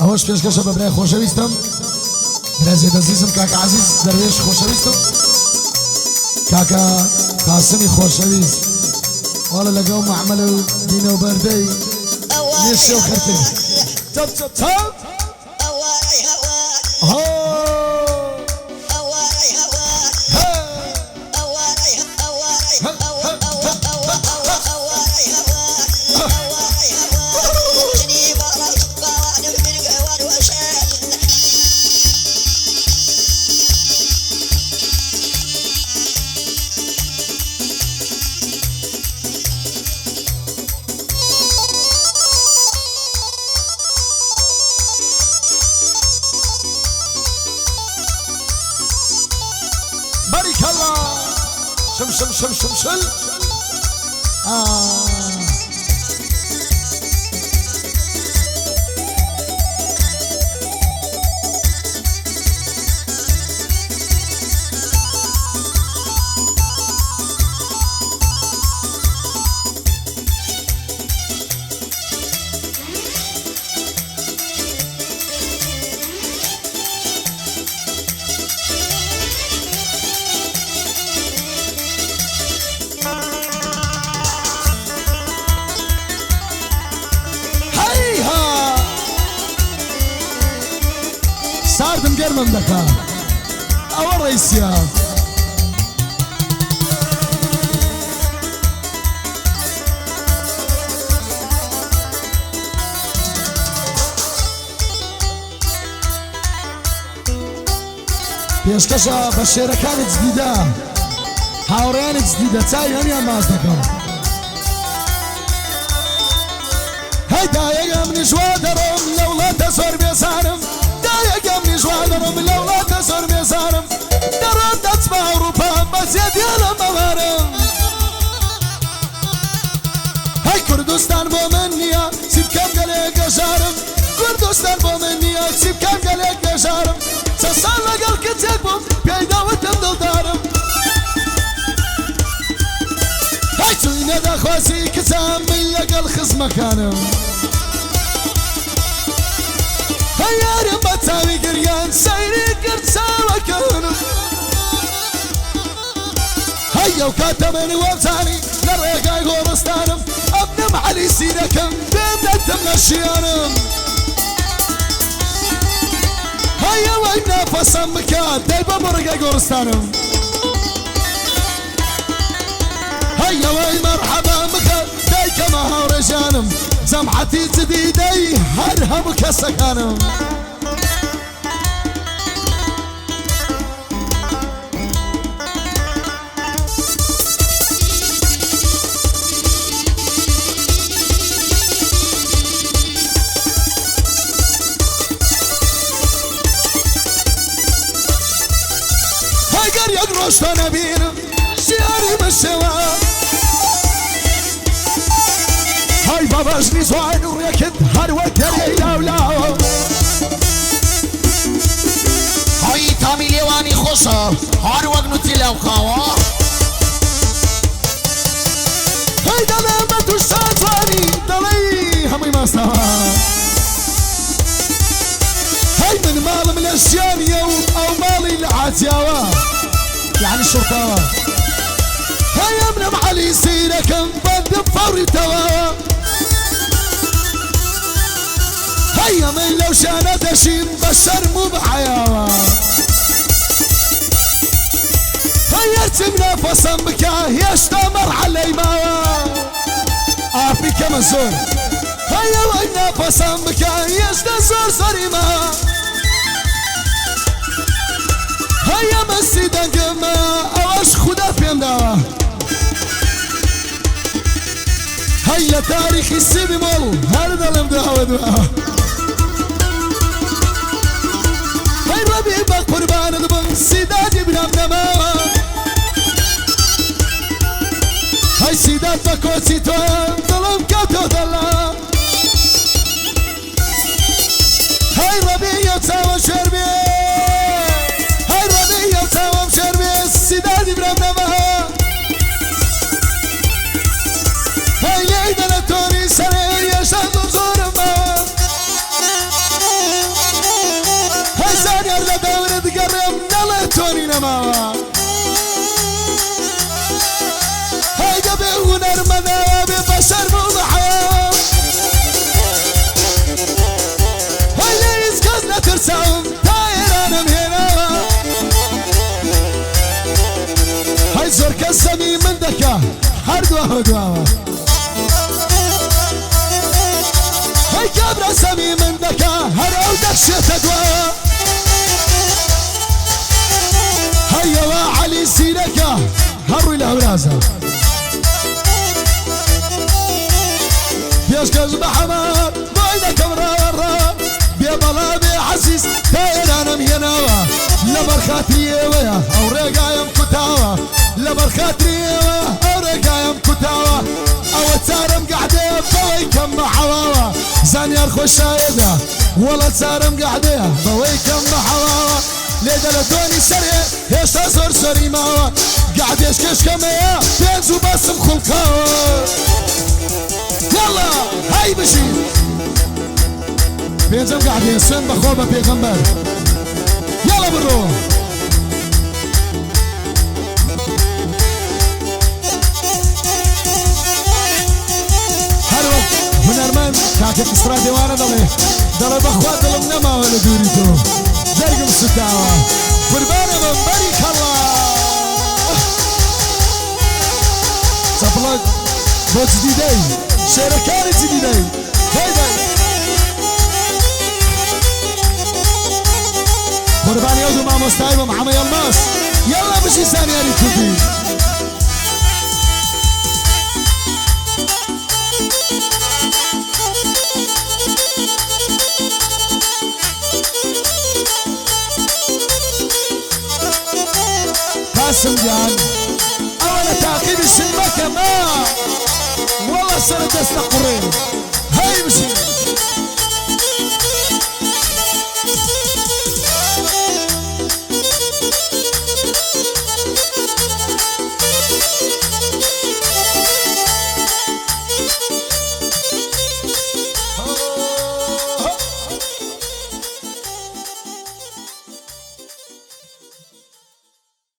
ئەوەش پێشکەشە بە برای خۆشەویستم برازێ دەزیزم کاکە عزیز دەروێش خۆشەویستم کاکە قاسمی خۆشەویست واڵە لەگەڵ مەحمەل و دینە و بەردەی نێشێ و خەرتێ چەپ چەپ چەپ بارك الله شم شم شم شم شل ساردم گەرمم دەکا ئەوە ڕیسیە پێشکەشە بە شێرەکانت جدیدە هاوڕێیانت جدیدە چای هەمیان ماز دەکەم هەیدا یەکەم نیشوا دەڕۆم لە وڵاتە زۆر بێزانم یەکەم نیشوا دەڕۆم لە وڵاتە زۆر بێزانم دەڕۆم دەچمە ئەوروپا بەزیێدیە لە مەوارم هەی کوردستان بۆ من نییە چی بکەم گەلێک گەژارم کوردستان بۆ من نییە چی بکەم گەلێک گەژارم چەند ساڵ لەگەڵ کچێک بووم پێی داوتم دڵدارم هەی چووینە دەخواسی کچام من لەگەڵ خزمەکانم هەیارم بە چاوی گریان سەیری کرد چاوەکەنم هەیە و کاتە من وەبزانی لە ڕێگای گۆڕستانم ئەبنم عەلی سیرەکەم بێم دەتم لە شیانم هەیە وەی نەفەسەم بکات دەی بە ڕێگای گۆڕستانم هەیە وەی مەرحەبا بکات دەی کەمە هاوڕێژانم جەمعەتی جدیدەی هەر هەموو کەسەکانم هەگەر یەک ڕۆژ تۆ نەبینم ژیانی بشێوە هاي باباش نيزوان وريكد هر وكري لاولاو هاي تامي ليواني خوشا هر وقنوتي لو خوا هاي دلي بدو شازواني دلي همي ما استوى هاي من مال من الاشياء يوم او مالي العاتياوة يعني الشرطاوة هاي ابن معلي سيركم بند فوري توا هيا من لو شانت دشيم بشر مو بحياوة هيا ارتمنا فصم بكا يشتمر علي ماوة عافي كما زور هيا وإنا فصم بكا يشتزور زوري ما هيا مسيدان كما اوش خدا فيم داوا هيا تاريخ السيبي مولو هردا لم داوا دوا هاي ربي بق قربان دبن سيداتي بنام دماوا هاي سيدات بكوتي تو ظلم كاتو ظلا هاي ربي يتساوى شربي هاي ربي يتساوى شربي سيداتي بنام دماوا هاي ليدنا توري سنة يشهد زور ما هردوه دواوة هاي كابرا سمي من ذكا هر او دكشة دواوة هيا علي سيركا هروي لهورازة بيشكز محمد بايدا كمرارا بيبلا بعزيز داير انا ميناوة لبر خاطري ويا او رقايم كتاوة لبر خاطري ويا او رقايم كتاوة او تسارم قعدي بوي كم حواوة زانيار خوش شايدة ولا تسارم قعدي بوي كم حواوة ليدا لدوني سريع هشتا زور سري ماوة قاعد يشكش كمية بينزو باسم خلقاوة يلا هاي بشي بينزم قاعد يسن بخوبة بيغمبر يلا بنروح هلو هنرمن كاكت اسرا ديوانا دلي بخوات دلم نما ولا دوريتو درقم ستاوة قربانة من بريك الله صفلق بو جديدي شركاني جديدي هيدا قربان يودو مع مستعيب ومحمد يلماس يلا بشي ثانية ريكوبي قاسم جان أولا تعقيد السلمة كمان والله سنة استقرين